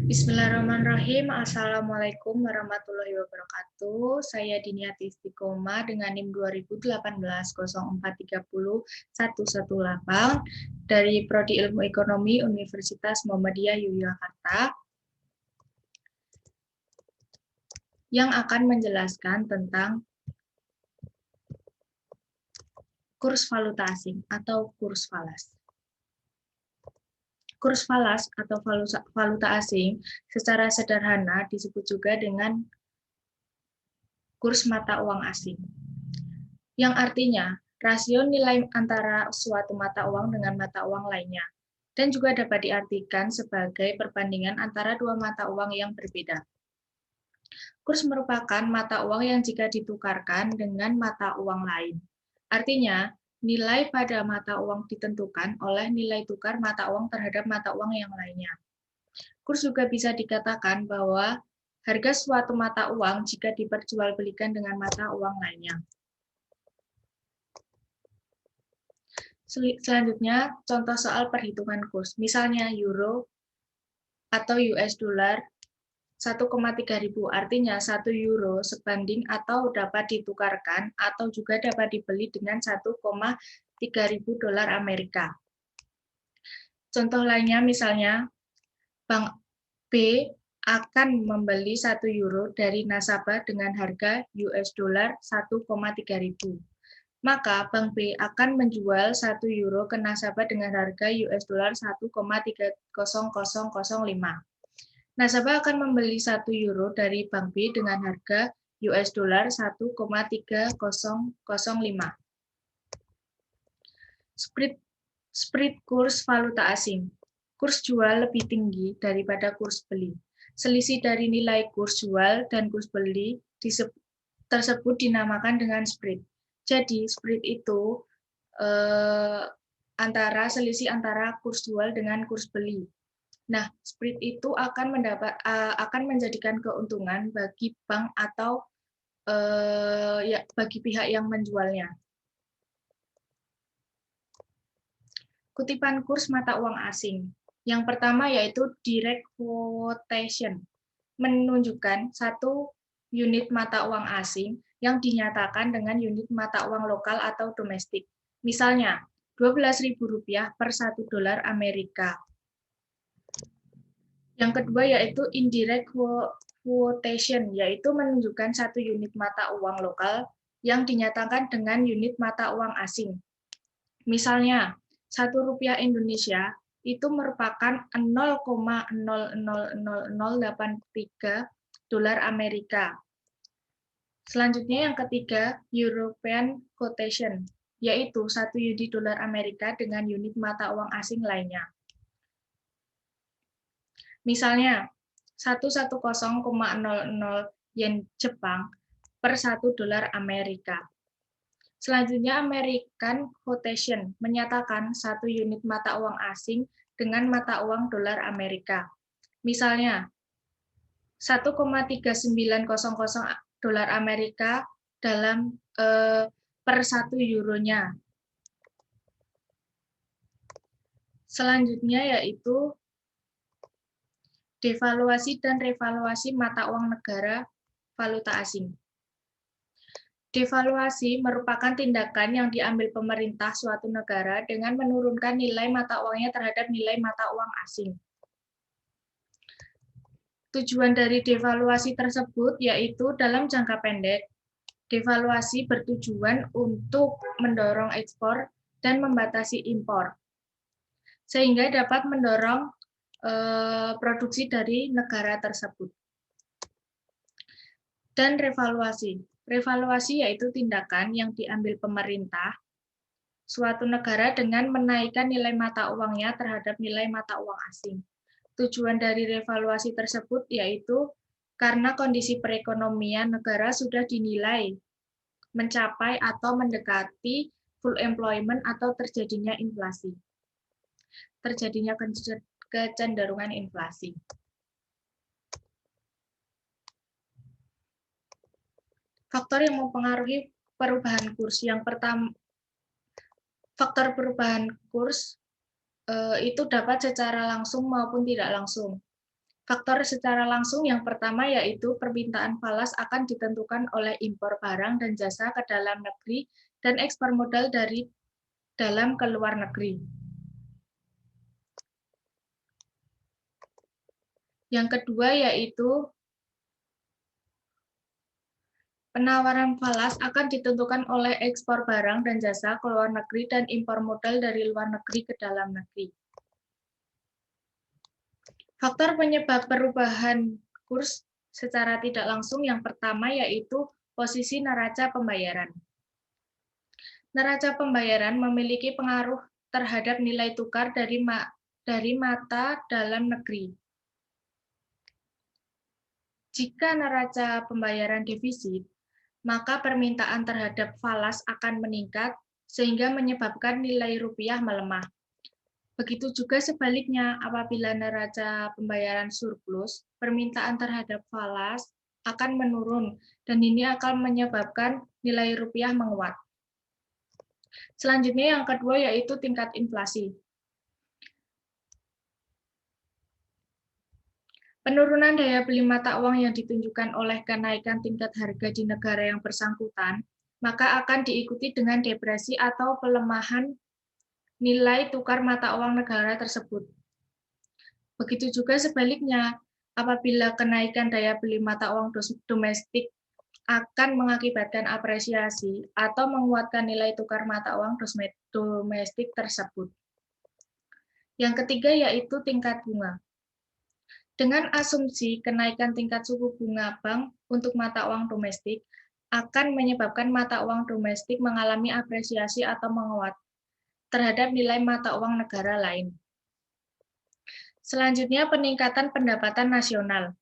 Bismillahirrahmanirrahim. Assalamualaikum warahmatullahi wabarakatuh. Saya Diniati Istiqomah dengan NIM 2018 0430 118 dari Prodi Ilmu Ekonomi Universitas Muhammadiyah Yogyakarta yang akan menjelaskan tentang kurs valuta asing atau kurs falas. Kurs falas atau valuta asing secara sederhana disebut juga dengan kurs mata uang asing, yang artinya rasio nilai antara suatu mata uang dengan mata uang lainnya, dan juga dapat diartikan sebagai perbandingan antara dua mata uang yang berbeda. Kurs merupakan mata uang yang jika ditukarkan dengan mata uang lain. Artinya, nilai pada mata uang ditentukan oleh nilai tukar mata uang terhadap mata uang yang lainnya. Kurs juga bisa dikatakan bahwa harga suatu mata uang jika diperjualbelikan dengan mata uang lainnya. Selanjutnya, contoh soal perhitungan kurs. Misalnya euro atau US dollar 1,3 ribu, artinya 1 euro sebanding atau dapat ditukarkan atau juga dapat dibeli dengan 1,3 ribu dolar Amerika. Contoh lainnya misalnya, Bank B akan membeli 1 euro dari nasabah dengan harga US dollar 1,3 ribu. Maka Bank B akan menjual 1 euro ke nasabah dengan harga US dollar 1,30005. Nasabah akan membeli 1 euro dari Bank B dengan harga US dollar 1,30005. Spread kurs valuta asing. Kurs jual lebih tinggi daripada kurs beli. Selisih dari nilai kurs jual dan kurs beli tersebut dinamakan dengan spread. Jadi spread itu selisih antara kurs jual dengan kurs beli. Nah, spread itu akan menjadikan keuntungan bagi bank atau bagi pihak yang menjualnya. Kutipan kurs mata uang asing. Yang pertama yaitu direct quotation, menunjukkan satu unit mata uang asing yang dinyatakan dengan unit mata uang lokal atau domestik. Misalnya, Rp12.000 per 1 dolar Amerika. Yang kedua yaitu indirect quotation, yaitu menunjukkan satu unit mata uang lokal yang dinyatakan dengan unit mata uang asing. Misalnya, Rp1 Indonesia itu merupakan 0,00083 dolar Amerika. Selanjutnya yang ketiga, European quotation, yaitu 1 unit dolar Amerika dengan unit mata uang asing lainnya. Misalnya, 110,00 yen Jepang per 1 dolar Amerika. Selanjutnya, American quotation menyatakan 1 unit mata uang asing dengan mata uang dolar Amerika. Misalnya, 1,3900 dolar Amerika dalam per 1 euronya. Selanjutnya yaitu devaluasi dan revaluasi mata uang negara valuta asing. Devaluasi merupakan tindakan yang diambil pemerintah suatu negara dengan menurunkan nilai mata uangnya terhadap nilai mata uang asing. Tujuan dari devaluasi tersebut yaitu dalam jangka pendek, devaluasi bertujuan untuk mendorong ekspor dan membatasi impor, sehingga dapat mendorong produksi dari negara tersebut. Dan revaluasi. Revaluasi yaitu tindakan yang diambil pemerintah suatu negara dengan menaikkan nilai mata uangnya terhadap nilai mata uang asing. Tujuan dari revaluasi tersebut yaitu karena kondisi perekonomian negara sudah dinilai mencapai atau mendekati full employment atau terjadinya inflasi. Terjadinya kecenderungan inflasi. Faktor yang mempengaruhi perubahan kurs. Yang pertama, faktor perubahan kurs itu dapat secara langsung maupun tidak langsung. Faktor secara langsung yang pertama yaitu permintaan falas akan ditentukan oleh impor barang dan jasa ke dalam negeri dan ekspor modal dari dalam ke luar negeri. Yang kedua yaitu penawaran falas akan ditentukan oleh ekspor barang dan jasa ke luar negeri dan impor modal dari luar negeri ke dalam negeri. Faktor penyebab perubahan kurs secara tidak langsung yang pertama yaitu posisi neraca pembayaran. Neraca pembayaran memiliki pengaruh terhadap nilai tukar dari mata dalam negeri. Jika neraca pembayaran defisit, maka permintaan terhadap falas akan meningkat sehingga menyebabkan nilai rupiah melemah. Begitu juga sebaliknya, apabila neraca pembayaran surplus, permintaan terhadap falas akan menurun dan ini akan menyebabkan nilai rupiah menguat. Selanjutnya yang kedua yaitu tingkat inflasi. Penurunan daya beli mata uang yang ditunjukkan oleh kenaikan tingkat harga di negara yang bersangkutan, maka akan diikuti dengan depresi atau pelemahan nilai tukar mata uang negara tersebut. Begitu juga sebaliknya, apabila kenaikan daya beli mata uang domestik akan mengakibatkan apresiasi atau menguatkan nilai tukar mata uang domestik tersebut. Yang ketiga yaitu tingkat bunga. Dengan asumsi kenaikan tingkat suku bunga bank untuk mata uang domestik akan menyebabkan mata uang domestik mengalami apresiasi atau menguat terhadap nilai mata uang negara lain. Selanjutnya, peningkatan pendapatan nasional.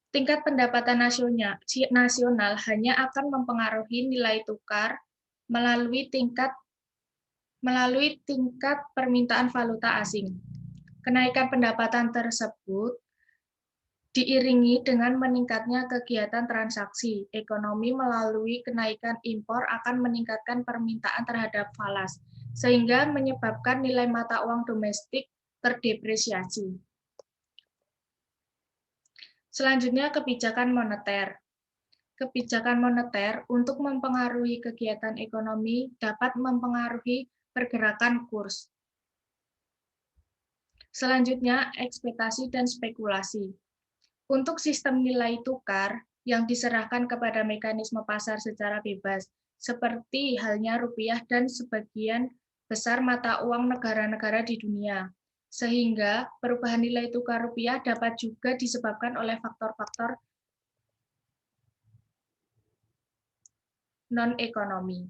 Tingkat pendapatan nasional hanya akan mempengaruhi nilai tukar melalui tingkat permintaan valuta asing. Kenaikan pendapatan tersebut diiringi dengan meningkatnya kegiatan transaksi ekonomi melalui kenaikan impor akan meningkatkan permintaan terhadap falas, sehingga menyebabkan nilai mata uang domestik terdepresiasi. Selanjutnya, kebijakan moneter. Kebijakan moneter untuk mempengaruhi kegiatan ekonomi dapat mempengaruhi pergerakan kurs. Selanjutnya, ekspektasi dan spekulasi. Untuk sistem nilai tukar yang diserahkan kepada mekanisme pasar secara bebas, seperti halnya rupiah dan sebagian besar mata uang negara-negara di dunia, sehingga perubahan nilai tukar rupiah dapat juga disebabkan oleh faktor-faktor non-ekonomi.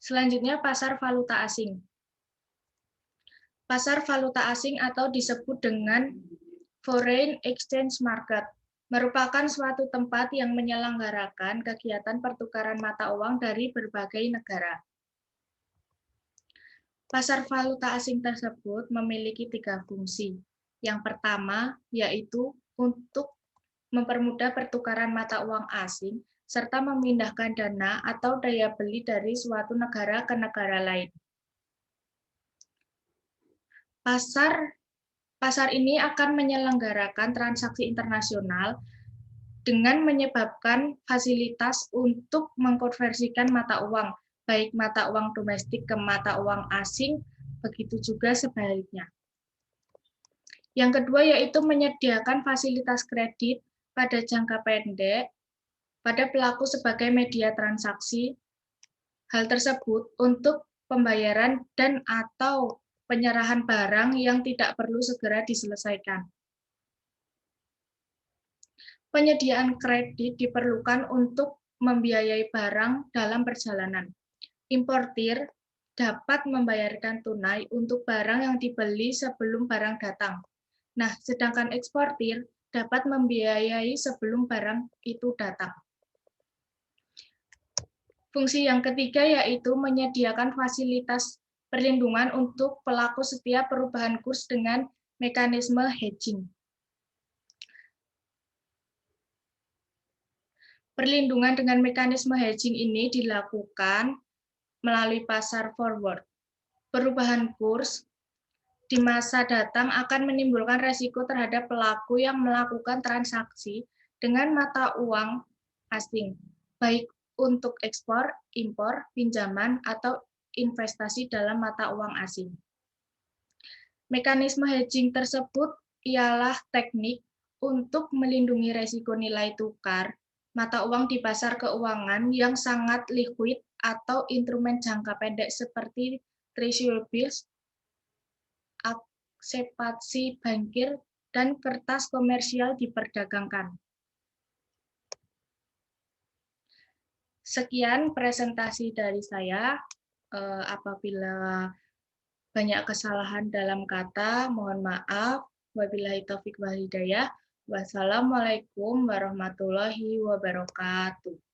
Selanjutnya, pasar valuta asing. Pasar valuta asing atau disebut dengan foreign exchange market merupakan suatu tempat yang menyelenggarakan kegiatan pertukaran mata uang dari berbagai negara. Pasar valuta asing tersebut memiliki 3 fungsi. Yang pertama yaitu untuk mempermudah pertukaran mata uang asing serta memindahkan dana atau daya beli dari suatu negara ke negara lain. Pasar ini akan menyelenggarakan transaksi internasional dengan menyebabkan fasilitas untuk mengkonversikan mata uang, baik mata uang domestik ke mata uang asing, begitu juga sebaliknya. Yang kedua yaitu menyediakan fasilitas kredit pada jangka pendek pada pelaku sebagai media transaksi. Hal tersebut untuk pembayaran dan atau penyerahan barang yang tidak perlu segera diselesaikan. Penyediaan kredit diperlukan untuk membiayai barang dalam perjalanan. Importir dapat membayarkan tunai untuk barang yang dibeli sebelum barang datang. Nah, sedangkan eksportir dapat membiayai sebelum barang itu datang. Fungsi yang ketiga yaitu menyediakan fasilitas perlindungan untuk pelaku setiap perubahan kurs dengan mekanisme hedging. Perlindungan dengan mekanisme hedging ini dilakukan melalui pasar forward. Perubahan kurs di masa datang akan menimbulkan resiko terhadap pelaku yang melakukan transaksi dengan mata uang asing, baik untuk ekspor, impor, pinjaman, atau investasi dalam mata uang asing. Mekanisme hedging tersebut ialah teknik untuk melindungi resiko nilai tukar mata uang di pasar keuangan yang sangat likuid atau instrumen jangka pendek seperti treasury bills, aksepasi bankir, dan kertas komersial diperdagangkan. Sekian presentasi dari saya. Apabila banyak kesalahan dalam kata, mohon maaf. Wabillahi taufik wal hidayah. Wassalamualaikum warahmatullahi wabarakatuh.